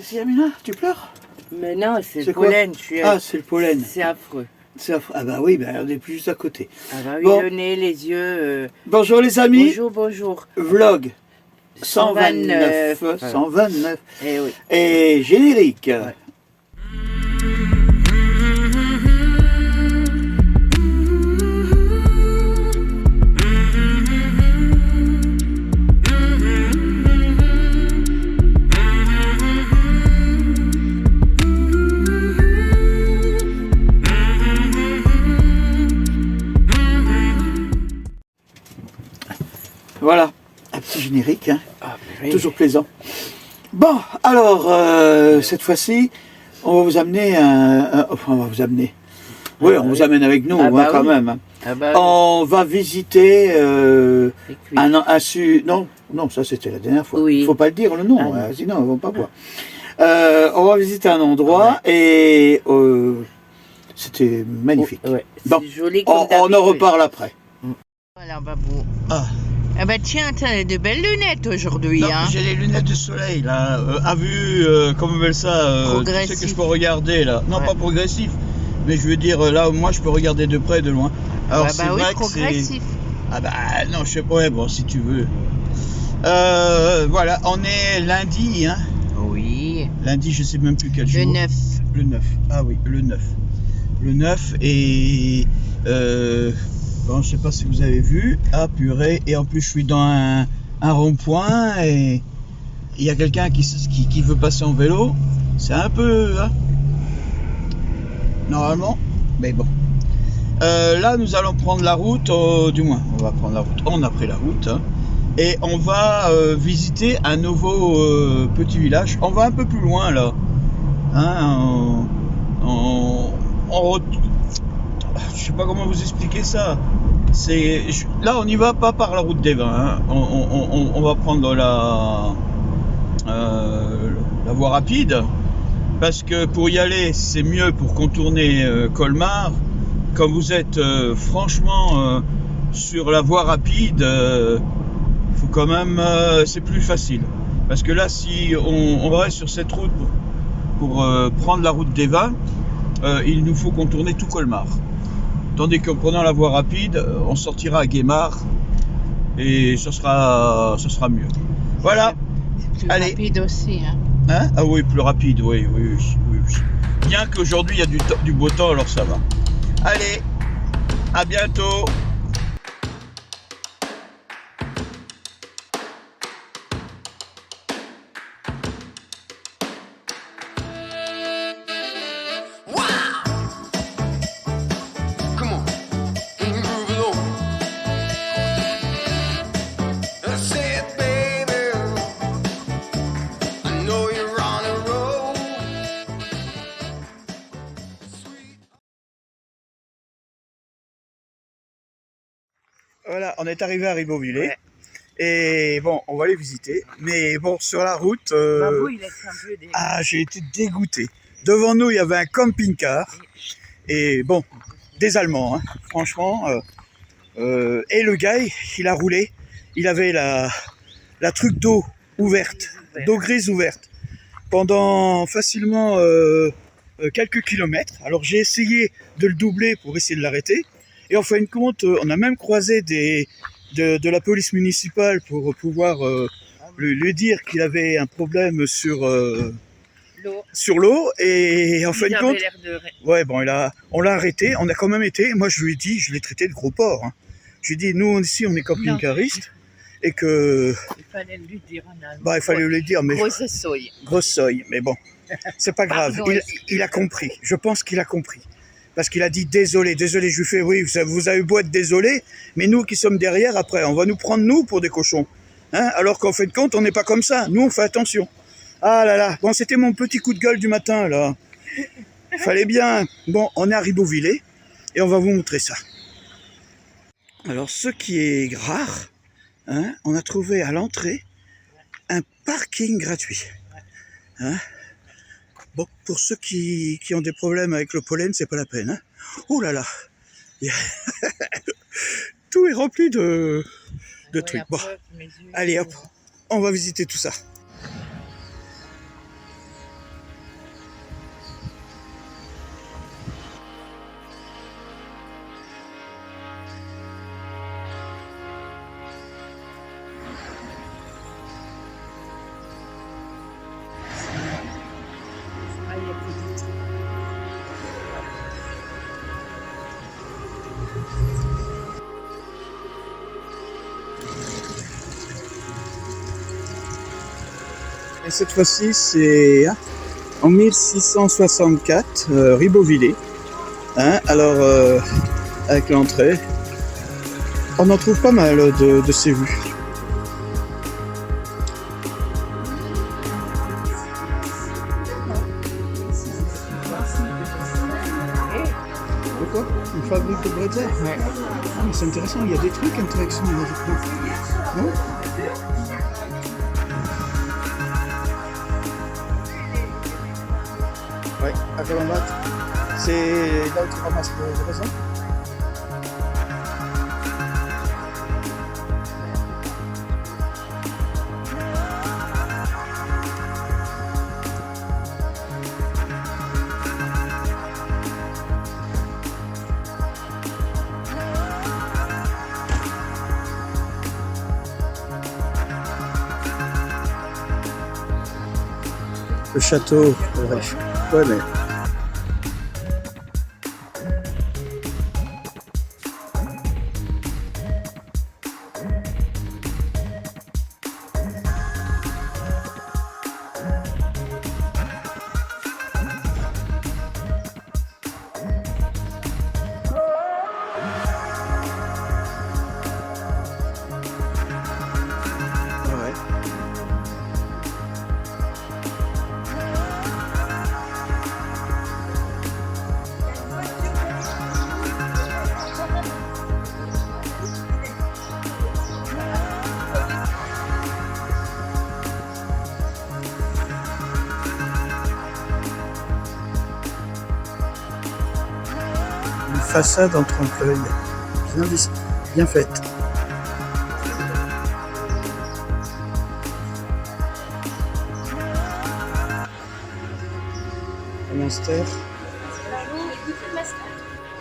Qu'est-ce qu'il y a, Mina? Tu pleures? Mais non, c'est le C'est quoi? pollen. Ah, c'est le pollen. C'est affreux. Ah bah oui, bah on est plus juste à côté. Ah bah oui, Bon. le nez, les yeux. Bonjour les amis. Bonjour, bonjour. Vlog 129. 129. Eh oui. Et générique. Ouais. Voilà, un petit générique, hein. Ah, oui. Toujours plaisant. Bon, alors, cette fois-ci, on va vous amener enfin, on va vous amener. Oui, on vous amène avec nous, Ah bah hein, quand oui. même. Hein. Ah bah On va visiter les cuisses. Non, ça c'était la dernière fois. Oui. Il ne faut pas le dire le nom, Ah non. sinon ils ne vont pas boire. On va visiter un endroit et c'était magnifique. Ouais, Bon, c'est joli comme on en d'habitude. reparle après. Voilà, babou. Ah. Ah bah tiens, t'as de belles lunettes aujourd'hui, hein. J'ai les lunettes de soleil là, à vue, comment on appelle ça, Progressif. tu sais que je peux regarder là. Non, Ouais. pas progressif, mais je veux dire là, moi je peux regarder de près, de loin. Alors Ah c'est bah oui, vrai que c'est. progressif. Ah bah non, je sais pas, ouais, bon si tu veux. Voilà, on est lundi, hein. Oui. Lundi, je sais même plus quel jour. Le 9. Le 9. Ah oui, le 9. Le 9 et bon, je sais pas si vous avez vu. Ah purée, et en plus je suis dans un rond-point et il y a quelqu'un qui veut passer en vélo. C'est un peu hein, normalement, mais bon. Là nous allons prendre la route, du moins on va prendre la route. On a pris la route hein, et on va visiter un nouveau petit village. On va un peu plus loin là. Hein, je sais pas comment vous expliquer ça. Là, on n'y va pas par la route des vins. Hein. On va prendre la voie rapide parce que pour y aller, c'est mieux pour contourner Colmar. Quand vous êtes franchement sur la voie rapide, faut quand même, c'est plus facile. Parce que là, si on va sur cette route pour prendre la route des vins, il nous faut contourner tout Colmar. Tandis qu'en prenant la voie rapide, on sortira à Guémar et ce sera mieux. Voilà. C'est plus Allez. rapide aussi, hein. Hein? Ah oui, plus rapide, oui. Bien qu'aujourd'hui il y a du beau temps, alors ça va. Allez, à bientôt. Come on, groove along. Say it, baby. I know you're on a roll. Voilà, on est arrivé à Ribeauvillé. Ouais. Et bon, on va aller visiter. Mais bon, sur la route, Babou, il laisse un peu des... j'ai été dégoûté. Devant nous, il y avait un camping-car. Et bon, des Allemands, hein, franchement. Et le gars, il a roulé. Il avait la truc d'eau ouverte, d'eau grise ouverte, pendant facilement quelques kilomètres. Alors j'ai essayé de le doubler pour essayer de l'arrêter. Et en fin de compte, on a même croisé de la police municipale pour pouvoir lui dire qu'il avait un problème sur l'eau. Et en fin de compte, ouais, bon, on l'a arrêté, on a quand même été. Moi, je lui ai dit, je l'ai traité de gros porc. Hein. Je lui ai dit, nous ici, on est camping-caristes et que. Il fallait lui dire en allemand. Bah, il fallait lui dire, mais. Grosse soie. Grosse soie, mais bon, c'est pas grave. Pardon, Il a compris. Je pense qu'il a compris. Parce qu'il a dit désolé. Je lui fais oui, vous avez beau être désolé, mais nous qui sommes derrière, après, on va nous prendre nous pour des cochons. Hein, alors qu'en fin de compte, on n'est pas comme ça. Nous, on fait attention. Ah là là, bon, c'était mon petit coup de gueule du matin, là. Fallait bien. Bon, on est à Ribeauvillé et on va vous montrer ça. Alors, ce qui est rare, hein, on a trouvé à l'entrée un parking gratuit. Hein? Bon, pour ceux qui ont des problèmes avec le pollen, c'est pas la peine. Hein? Oh là là, tout est rempli de trucs. Bon, allez hop, on va visiter tout ça. Et cette fois-ci, c'est en 1664, Ribeauvillé. Hein, alors, avec l'entrée, on en trouve pas mal de ces vues. De quoi? Une fabrique de bretzel? Ouais. Ah, mais c'est intéressant, il y a des trucs intéressants là, je trouve. Non? Ouais, à Colombat. C'est là où tu ramasses le raisin? Le château, ouais, mais ouais. Une façade en trompe-l'œil, bien faite. Un master.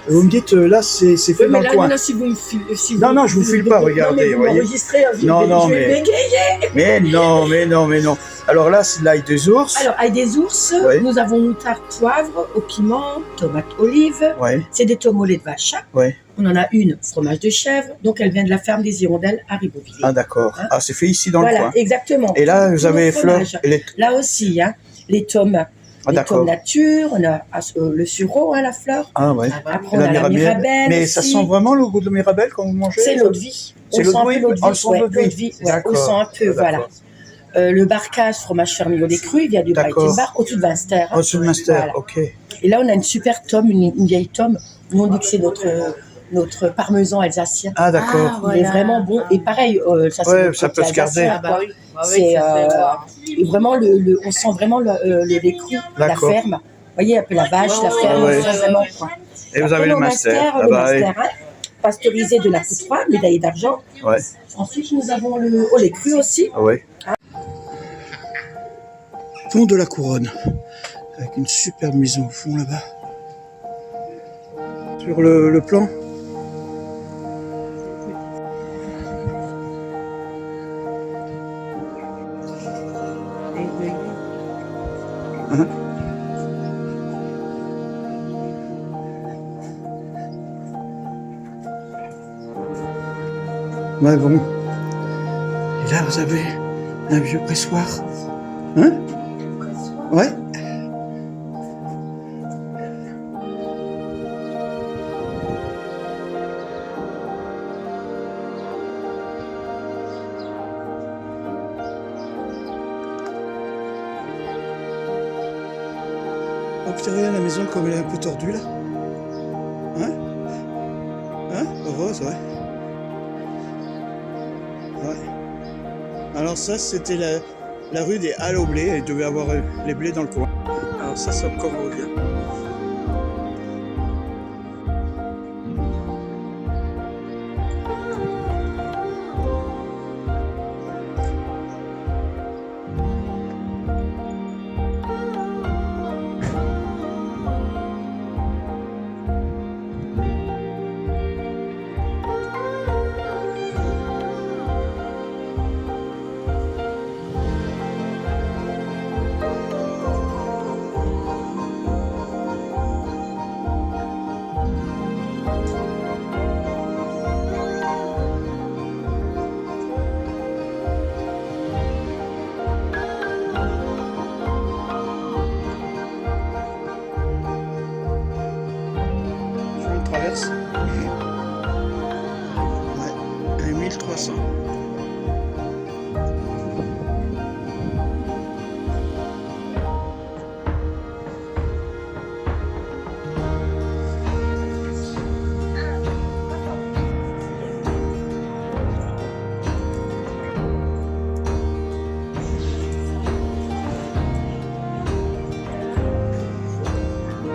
Vous me dites, là, c'est fait Oui, dans mais le coin. là, si vous me filez. Si Non, non, je vous file pas, regardez, vous voyez. m'enregistrez, hein, Non, non, je vais mais- bégayer. Mais non, mais non, mais non. Alors là, c'est l'ail des ours. Alors, avec des ours, Ouais. nous avons moutarde poivre au piment, tomate olive. Ouais, C'est des tomes au lait de vache. ouais. On en a une fromage de chèvre, donc elle vient de la ferme des Hirondelles à Ribeauvillé. Ah, d'accord. Hein? Ah, c'est fait ici dans le Voilà, coin. exactement. Et là, vous Tous avez nos fleurs. fromages. Et les... Là aussi, hein, les tomes. Ah, Les d'accord. tomes nature, on a le sureau, hein, la fleur. Ah, ouais. Après, Et on a la mirabelle. Mais aussi. ça sent vraiment le goût de mirabelle quand vous mangez? C'est l'eau de vie. C'est On l'eau sent de un peu vie. l'eau de vie. On le sent ouais, l'eau de vie. vie. Ouais, on D'accord. le sent un peu, D'accord. voilà. Le barcage, fromage fermier au lait cru, il vient du D'accord. Breitenbach, au-dessus de Winster. hein. Oh, c'est le master, Voilà. ok. Et là, on a une super tome, une vieille tome. Nous, on dit que c'est notre parmesan alsacien. Ah, d'accord. Il est vraiment bon. Et pareil, ça, c'est Ouais, notre ça peut se côté alsacien, garder. quoi. C'est et vraiment, on sent vraiment le lait cru, la D'accord. ferme. Vous voyez, un peu la vache, la ferme, ouais. on sent vraiment, quoi. Et vous Après, avez le master. Ah, bah, oui. hein, pasteurisé de la coutoie, médaillé d'argent. Ouais. Ensuite, nous avons le au lait cru aussi. Ah, ouais. Pont de la Couronne. Avec une superbe maison au fond là-bas. Sur le plan. Hein? Ouais, bon. Et là, vous avez un vieux pressoir. Hein? Ouais. Oh, putain, regarde la maison comme elle est un peu tordue là. Hein? Hein? Heureuse, ouais. Ouais. Alors ça, c'était la rue des Halles aux blés. Elle devait avoir les blés dans le coin. Alors ça encore revient. ça.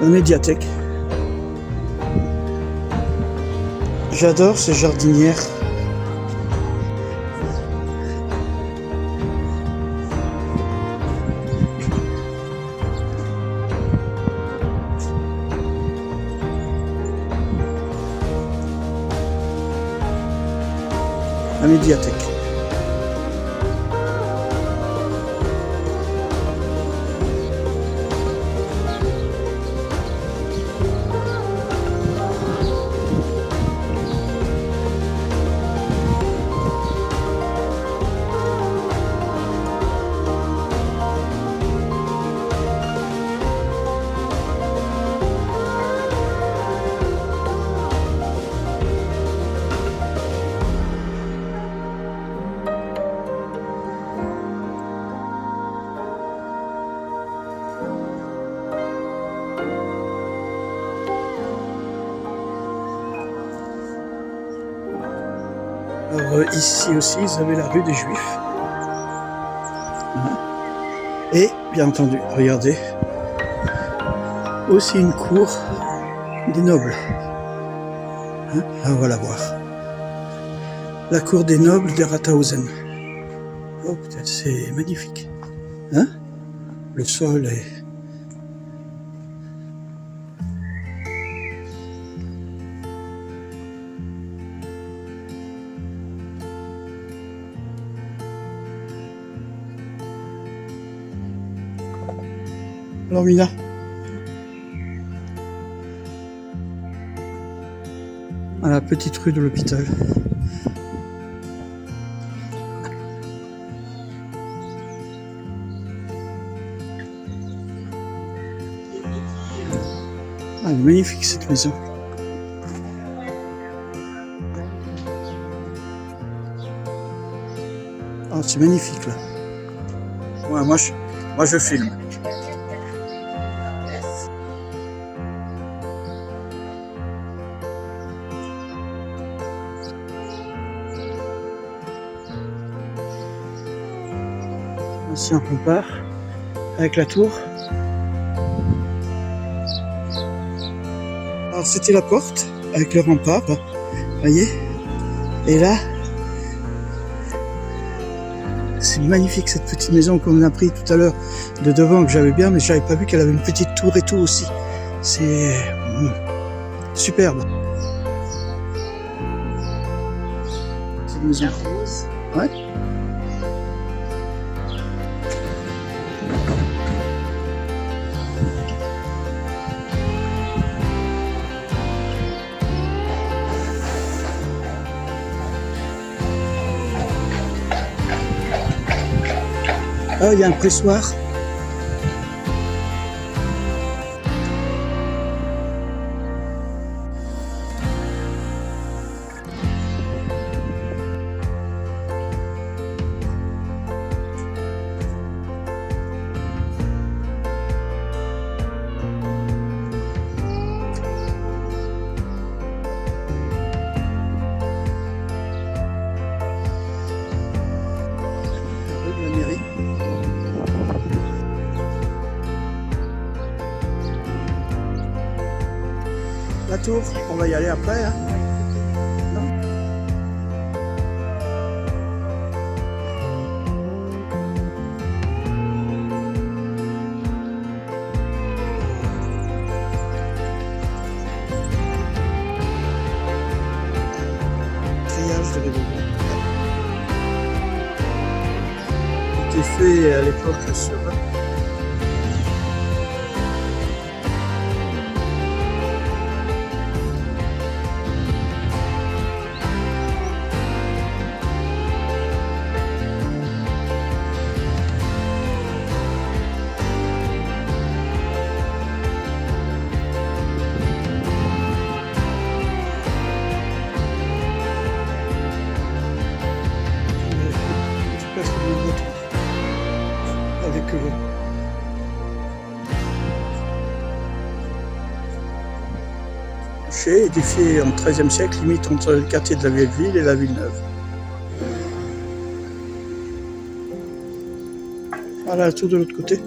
La médiathèque. J'adore ces jardinières. La médiathèque. Alors ici aussi, ils avaient la rue des Juifs. Et, bien entendu, regardez, aussi une cour des nobles. Hein, on va la voir. La cour des nobles de Rathhausen. Oh, peut-être c'est magnifique. Hein? Le sol est... Alors Mina, à la petite rue de l'hôpital. Ah, elle est magnifique cette maison. Ah, c'est magnifique là. Ouais, moi je filme. Ici on repart avec la tour. Alors c'était la porte avec le rempart, voyez. Et là, c'est magnifique cette petite maison qu'on a pris tout à l'heure de devant que j'avais bien, mais j'avais pas vu qu'elle avait une petite tour et tout aussi. C'est superbe. Cette maison. Ouais. Ah, il y a un pressoir. La rue de la mairie. La tour, on va y aller après. Hein. Non ? Grillage de rideaux. C'était fait à l'époque sur... clocher, édifié en XIIIe siècle, limite entre le quartier de la Vieille Ville et la Villeneuve. Voilà, tout de l'autre côté.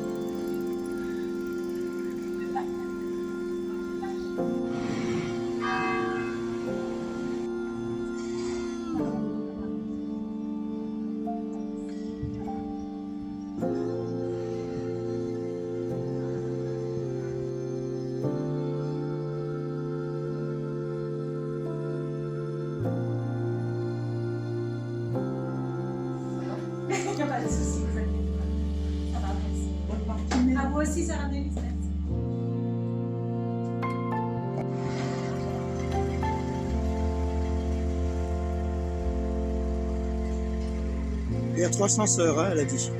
Il n'y a pas de souci, vous inquiétez pas. Ça va, merci. À vous aussi, Sarah Denis, merci. Il y a 300 sœurs, hein, elle a dit.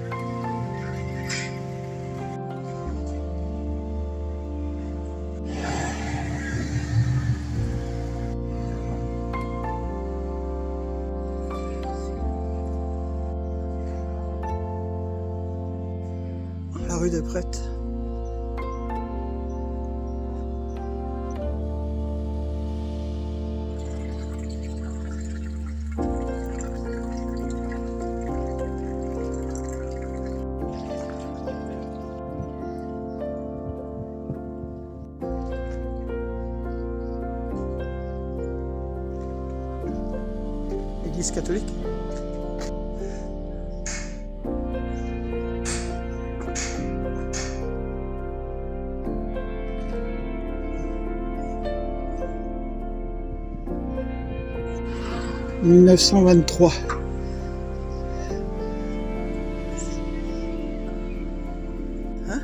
La rue des Prêtres. Église catholique. « 1923 ». Hein?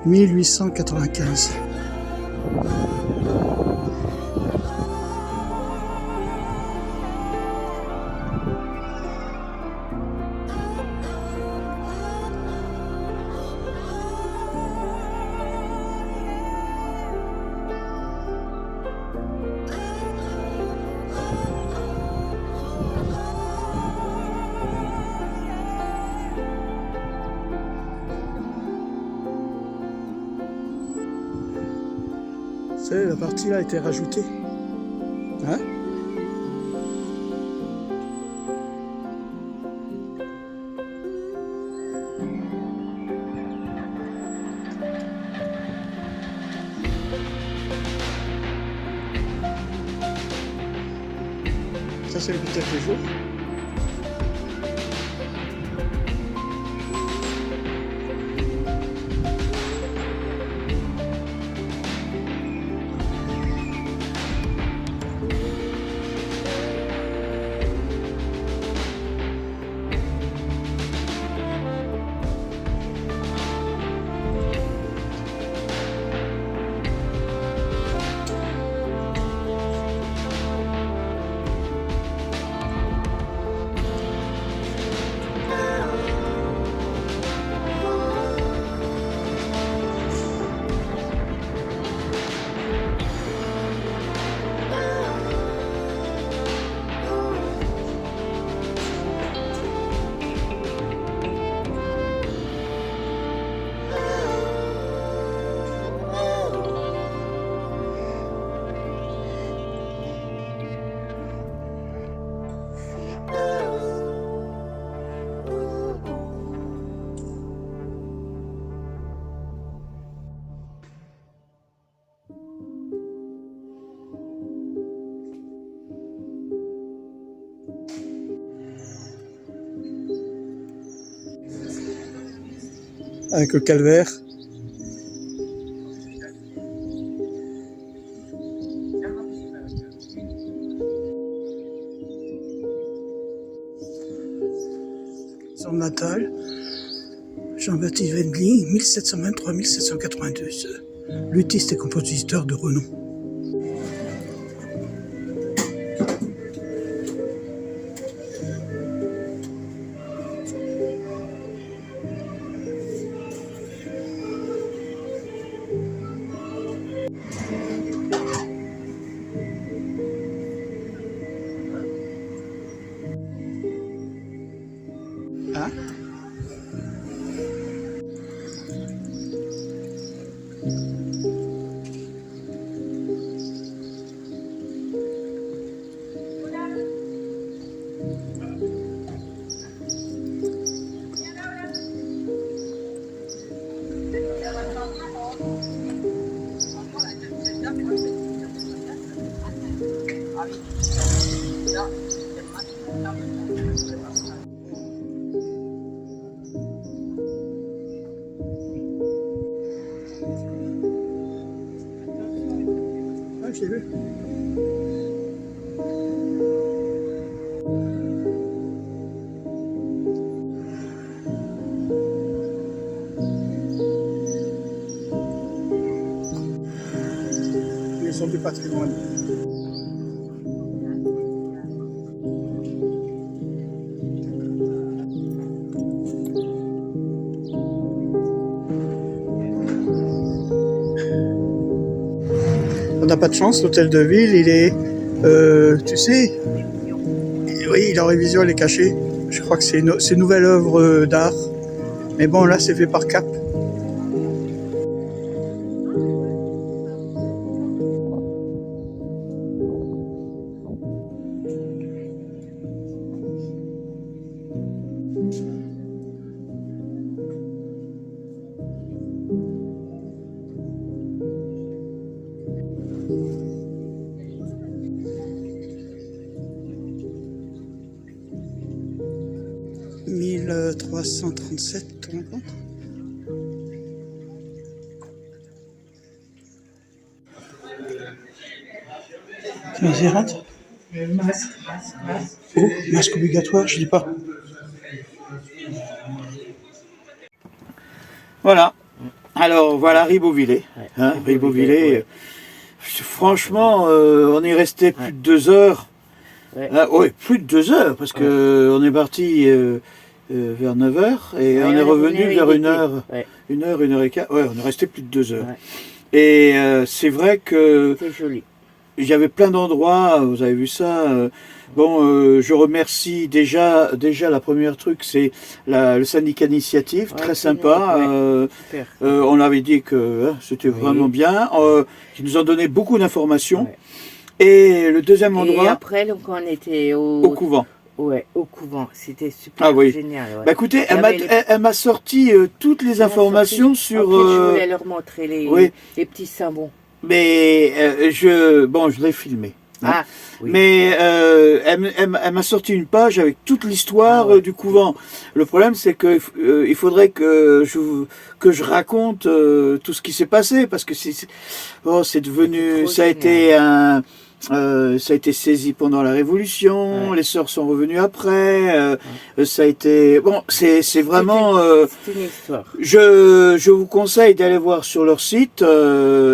« 1895 ». Vous savez, la partie là a été rajoutée. Hein? Ça c'est le l'hôpital des jours. Avec le calvaire. Son natal, Jean-Baptiste Wendling, 1723-1792, luthiste et compositeur de renom. Hein? Ah, je l'ai vu. Maison du patrimoine. On n'a pas de chance, l'hôtel de ville, il est, tu sais, oui, il est en révision, il est caché. Je crois que c'est une nouvelle œuvre d'art. Mais bon, là, c'est fait par Cap. « 1337, tu te rends compte ? Vas-y, rentre. Oh, masque obligatoire, je dis pas. Voilà. Alors, voilà Ribeauvillé. Hein, Ribeauvillé. Franchement, on est resté plus de 2 heures. Oui, plus de 2 heures, parce que on est parti vers 9 heures et on est revenu vers 1 heure. 1 heure, 1 heure et quart. Ouais, on est resté plus de 2 heures. Et c'est vrai que C'est joli. j'avais plein d'endroits, vous avez vu ça. Je remercie déjà la première truc, c'est le syndicat d'initiative, très sympa. Super. On avait dit que c'était vraiment bien, qui nous ont donné beaucoup d'informations. Ouais. Et le deuxième endroit, Et après, donc, on était au couvent. Ouais, au couvent. C'était super Ah oui. génial. Ouais. Bah écoutez, Il y avait les- elle m'a sorti toutes les informations sur. Après, je voulais leur montrer oui. les petits savons. Mais je l'ai filmé. Hein. Ah, oui. Mais elle m'a sorti une page avec toute l'histoire du couvent. Le problème, c'est que il faudrait que je raconte tout ce qui s'est passé, parce que c'est devenu, ça a été ça a été saisi pendant la Révolution. Les sœurs sont revenues après. Ça a été c'est vraiment. C'est une histoire. Je vous conseille d'aller voir sur leur site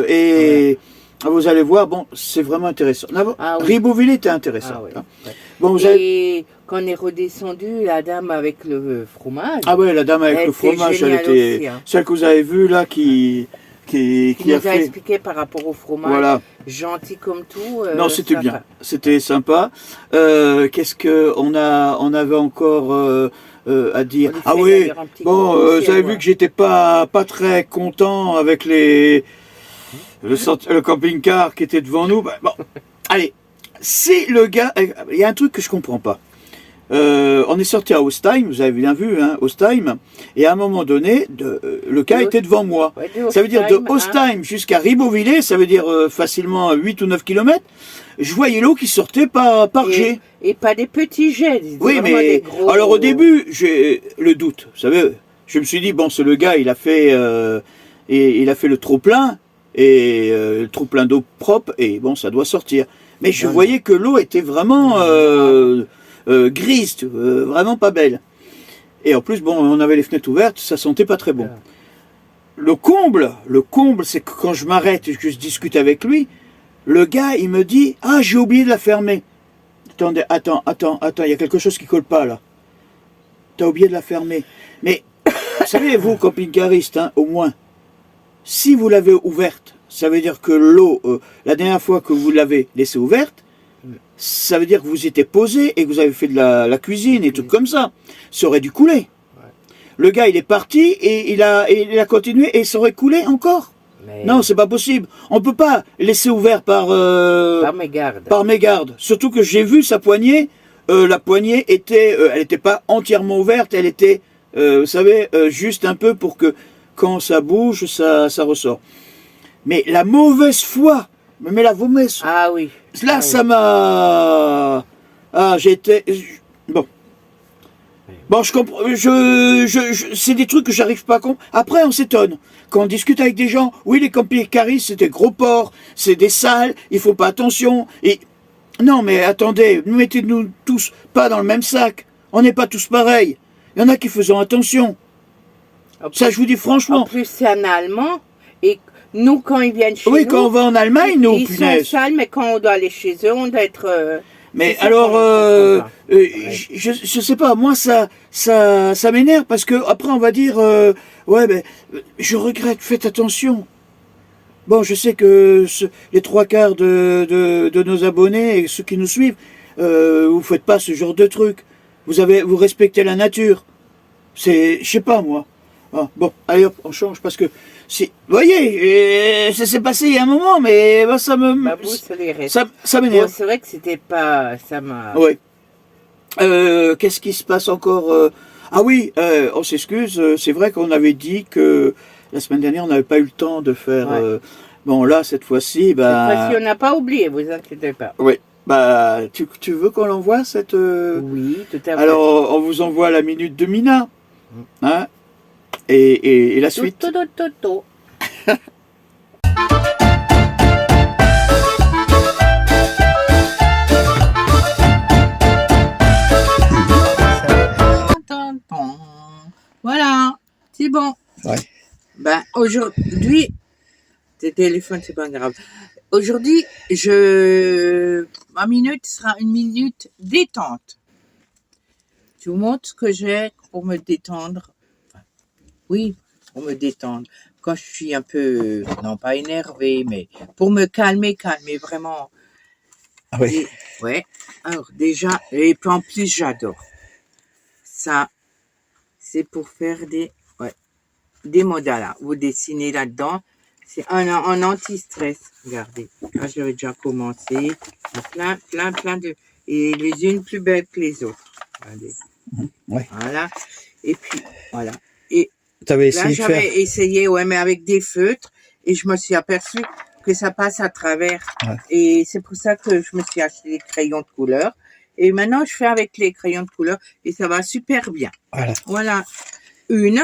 et vous allez voir, c'est vraiment intéressant. Ah oui. Ribeauvillé était intéressant. Ah oui. Hein. Ouais. Bon, Et quand on est redescendu, la dame avec le fromage. Ah ouais, la dame avec Elle le était fromage, elle géniale était aussi, hein. celle que vous avez vue là, qui qui a nous a fait. expliqué par rapport au fromage. Voilà. Gentil comme tout. Non, c'était sympa. bien, c'était sympa. Qu'est-ce que on avait encore à dire? On lui Ah fait oui, d'ailleurs un petit bon, coucou aussi, vous avez ouais. vu que j'étais pas très content avec le camping-car qui était devant nous. Bon, allez, c'est le gars. Il y a un truc que je comprends pas. On est sorti à Ostheim, vous avez bien vu, hein, Ostheim, et à un moment donné, le cas était devant moi. Ouais, de Ça veut dire de Ostheim, Ostheim jusqu'à Ribeauvillé, ça veut dire facilement 8 ou 9 km. Je voyais l'eau qui sortait par jet. Et pas des petits jets. Oui, vraiment mais des gros... alors au début, j'ai le doute. Vous savez, je me suis dit, bon, c'est le gars, il a fait le trop-plein, et le trop-plein d'eau propre, et bon, ça doit sortir. Mais je voyais que l'eau était vraiment grise, vraiment pas belle. Et en plus, bon, on avait les fenêtres ouvertes, ça sentait pas très bon. Le comble, c'est que quand je m'arrête et que je discute avec lui, le gars, il me dit, ah, j'ai oublié de la fermer. Attendez, attends, il y a quelque chose qui colle pas là. T'as oublié de la fermer. Mais, vous savez, vous, camping-cariste, hein, au moins, si vous l'avez ouverte, ça veut dire que l'eau, la dernière fois que vous l'avez laissée ouverte, ça veut dire que vous étiez posé et que vous avez fait de la cuisine et tout comme ça. Ça aurait dû couler. Le gars, il est parti et il a continué et ça aurait coulé encore. Mais... Non, c'est pas possible. On peut pas laisser ouvert par mégarde. par mégarde. Surtout que j'ai vu sa poignée. La poignée était, elle n'était pas entièrement ouverte. Elle était, vous savez, juste un peu pour que quand ça bouge, ça ressort. Mais la mauvaise foi. Mais la mauvaise. Ah oui. Là, ça m'a... Ah, j'étais... Bon. Bon, je comprends. C'est des trucs que j'arrive pas à comprendre. Après, on s'étonne. Quand on discute avec des gens, oui, les camping-caristes, c'est des gros porcs, c'est des salles, il faut pas attention. Et non, mais attendez, mettez-nous tous pas dans le même sac. On n'est pas tous pareils. Il y en a qui faisons attention. Ça, je vous dis En franchement. plus, c'est un Allemand. Et nous, quand ils viennent chez Oui, nous, quand on va en Allemagne, nous, ils sont punaise. sales, mais quand on doit aller chez eux, on doit être... Mais c'est ça alors, qu'on ne comprend pas. je sais pas, moi ça m'énerve parce que après on va dire, ouais, ben, je regrette, faites attention. Bon, je sais que les 3/4 de nos abonnés et ceux qui nous suivent, vous faites pas ce genre de truc. Vous respectez la nature. Je sais pas moi. Ah, bon, allez hop, on change parce que vous voyez, ça s'est passé il y a un moment, mais bah, ça me, Bah, vous, c'est les restes. ça Bon, m'énerve. c'est vrai que c'était pas... Ça m'a... Oui. Qu'est-ce qui se passe encore Ah oui, on s'excuse, c'est vrai qu'on avait dit que la semaine dernière, on n'avait pas eu le temps de faire... Ouais. Bon, là, cette fois-ci, Cette bah... fois-ci, on n'a pas oublié, vous inquiétez pas. Oui, bah, tu veux qu'on l'envoie, cette... Oui, tout à fait. Alors, on vous envoie la minute de Mina, hein, et la suite. Toto. Voilà, c'est bon. Ouais. Ben, aujourd'hui, tes téléphones, c'est pas grave. Aujourd'hui, ma minute sera une minute détente. Je vous montre ce que j'ai pour me détendre. Enfin, oui, pour me détendre. Quand je suis un peu, non pas énervée, mais pour me calmer vraiment. Ah oui. Ouais. Alors déjà, et puis en plus j'adore. Ça, c'est pour faire des mandalas. Vous dessinez là-dedans. C'est un anti-stress. Regardez. Là, j'avais déjà commencé. Il y a plein de... Et les unes plus belles que les autres. Regardez. Ouais. Voilà. Et puis, voilà. Et T'avais là, essayé de faire... j'avais essayé, ouais, mais avec des feutres. Et je me suis aperçue que ça passe à travers. Ouais. Et c'est pour ça que je me suis acheté des crayons de couleur. Et maintenant, je fais avec les crayons de couleur. Et ça va super bien. Voilà. Voilà. Une,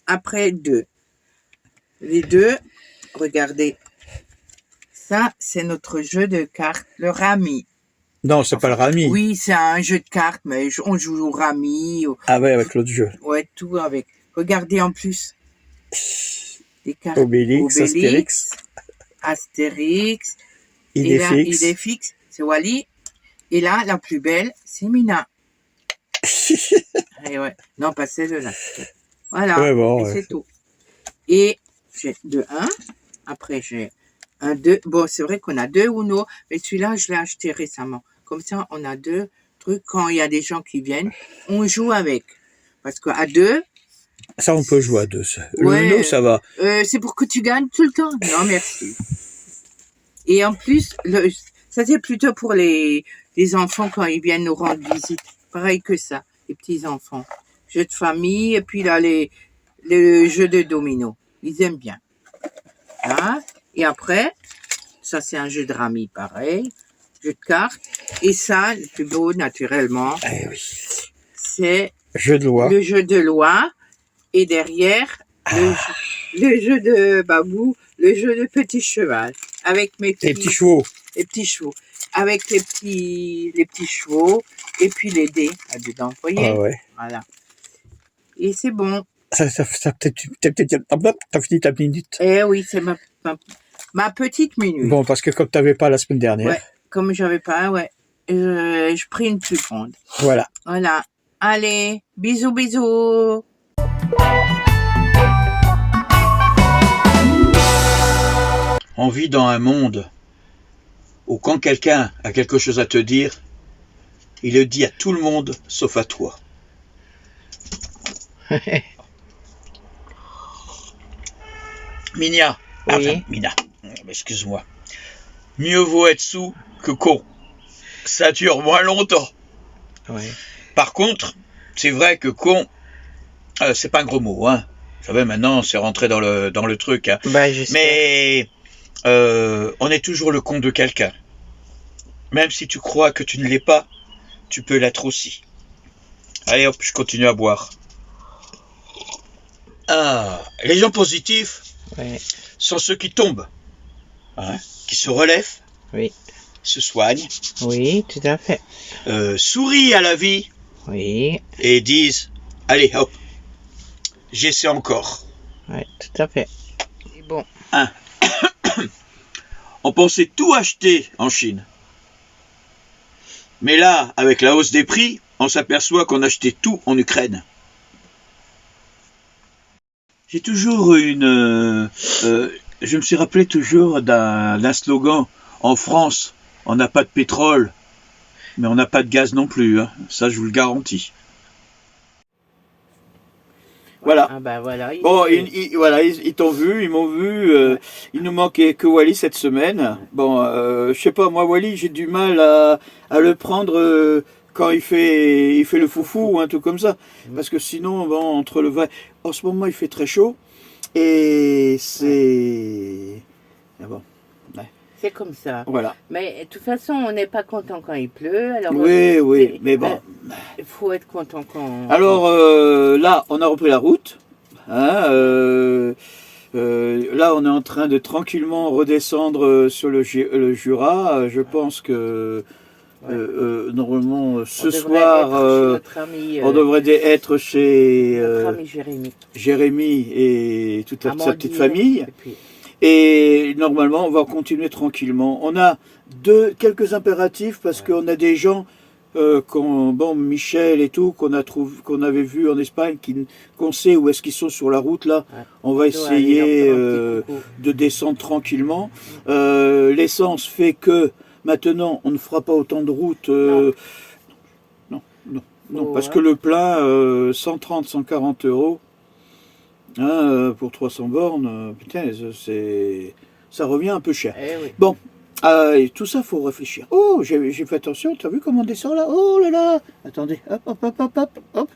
après deux. Les deux, regardez. Ça, c'est notre jeu de cartes, le rami. Non, c'est pas le rami. Oui, c'est un jeu de cartes, mais on joue au rami. Ah ouais, avec l'autre jeu. Ouais, tout avec. Regardez en plus. Des cartes. Obélix, Astérix. Astérix. Il Et est là, fixe. il est fixe. C'est Wally. Et là, la plus belle, c'est Mina. Et ouais. Non, pas celle-là. Voilà. Ouais, bon, et ouais. c'est tout. Et j'ai 2, 1. Après, j'ai un 2. Bon, c'est vrai qu'on a 2 Uno, mais celui-là, je l'ai acheté récemment. Comme ça, on a 2 trucs. Quand il y a des gens qui viennent, on joue avec. Parce qu'à 2, Ça, on peut jouer à deux. Ça. Le Ouais. Uno, ça va. c'est pour que tu gagnes tout le temps. Non, merci. Et en plus, ça c'est plutôt pour les enfants quand ils viennent nous rendre visite. Pareil que ça, les petits-enfants. Jeux de famille, et puis là, les jeux de domino. Ils aiment bien. Là. Et après, ça c'est un jeu de rami, pareil. Jeu de cartes. Et ça, le plus beau, naturellement, Eh oui. c'est Jeu de loi. le jeu de loi. Et derrière, le jeu de babou, le jeu de petit cheval. Avec mes Les petits chevaux. les petits chevaux. Avec les petits chevaux. Et puis les dés là-dedans. Vous voyez? Ah ouais. Voilà. Et c'est bon. Ça t'as fini ta minute. Eh oui, c'est ma petite minute. Bon, parce que comme t'avais pas la semaine dernière. Ouais. Comme j'avais pas, ouais. Je pris une plus grande. Voilà. Voilà. Allez, bisous, bisous. On vit dans un monde où quand quelqu'un a quelque chose à te dire, il le dit à tout le monde sauf à toi. Mina, Oui. enfin, Mina, excuse-moi. Mieux vaut être sous que con. Ça dure moins longtemps. Ouais. Par contre, c'est vrai que con, c'est pas un gros mot, hein. Vous savez, maintenant, c'est rentré dans le truc, hein. Bah, j'espère. Mais on est toujours le con de quelqu'un. Même si tu crois que tu ne l'es pas, tu peux l'être aussi. Allez hop, je continue à boire. Ah, les gens positifs Ouais. sont ceux qui tombent, hein, qui se relèvent, Oui. se soignent, Oui, tout à fait. sourient à la vie Oui. et disent « Allez hop, j'essaie encore Ouais, tout à fait. Et bon. ». On pensait tout acheter en Chine. Mais là, avec la hausse des prix, on s'aperçoit qu'on achetait tout en Ukraine. J'ai toujours je me suis rappelé toujours d'un slogan. En France, on n'a pas de pétrole, mais on n'a pas de gaz non plus. Hein. Ça, je vous le garantis. Voilà. Ah bah voilà. Bon, voilà, ils t'ont vu, ils m'ont vu. Il nous manquait que Wally cette semaine. Bon, je sais pas, moi Wally, j'ai du mal à le prendre quand il fait le foufou ou un truc comme ça, parce que sinon, bon, entre le vrai, en ce moment, il fait très chaud et c'est bon. C'est comme ça. Voilà. Mais de toute façon, on n'est pas content quand il pleut. Alors, Oui, mais bon. Il faut être content quand. Alors là, on a repris la route. Hein, là, on est en train de tranquillement redescendre sur le Jura. Je pense que normalement ce soir, on devrait être chez notre ami Jérémy. Jérémy et toute sa Amandine, petite famille. et puis- Et normalement, on va continuer tranquillement. On a quelques impératifs parce qu'on a des gens, bon, Michel et tout, qu'on avait vu en Espagne, qu'on sait où est-ce qu'ils sont sur la route là. Ouais. On va essayer de descendre tranquillement. L'essence fait que maintenant, on ne fera pas autant de route. Non, parce que le plein, 130, 140 euros. Hein, pour 300 bornes, putain, ça revient un peu cher. Eh oui. Bon, et tout ça, faut réfléchir. Oh, j'ai fait attention, t'as vu comment on descend là? Oh là là! Attendez, hop.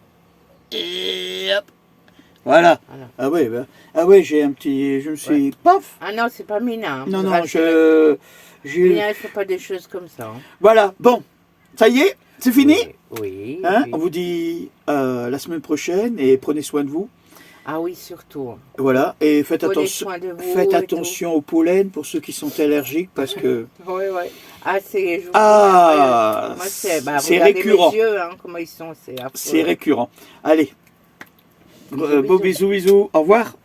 Et hop. Voilà. Ah ouais, j'ai un petit, je me suis, paf! Ah non, c'est pas Mina. Hein. Non, Mina, j'ai... elle fait pas des choses comme ça. Hein. Voilà, bon, ça y est, c'est fini? Oui. Hein, oui. on vous dit la semaine prochaine et prenez soin de vous. Ah oui, surtout. Voilà, et faites Prenez attention, soin de vous faites et attention au pollen pour ceux qui sont allergiques parce que Oui. Ah, c'est. Moi, c'est regardez récurrent. mes yeux, hein, comment ils sont, c'est affreux. C'est récurrent. Allez, Bisous, beaux bisous, au revoir.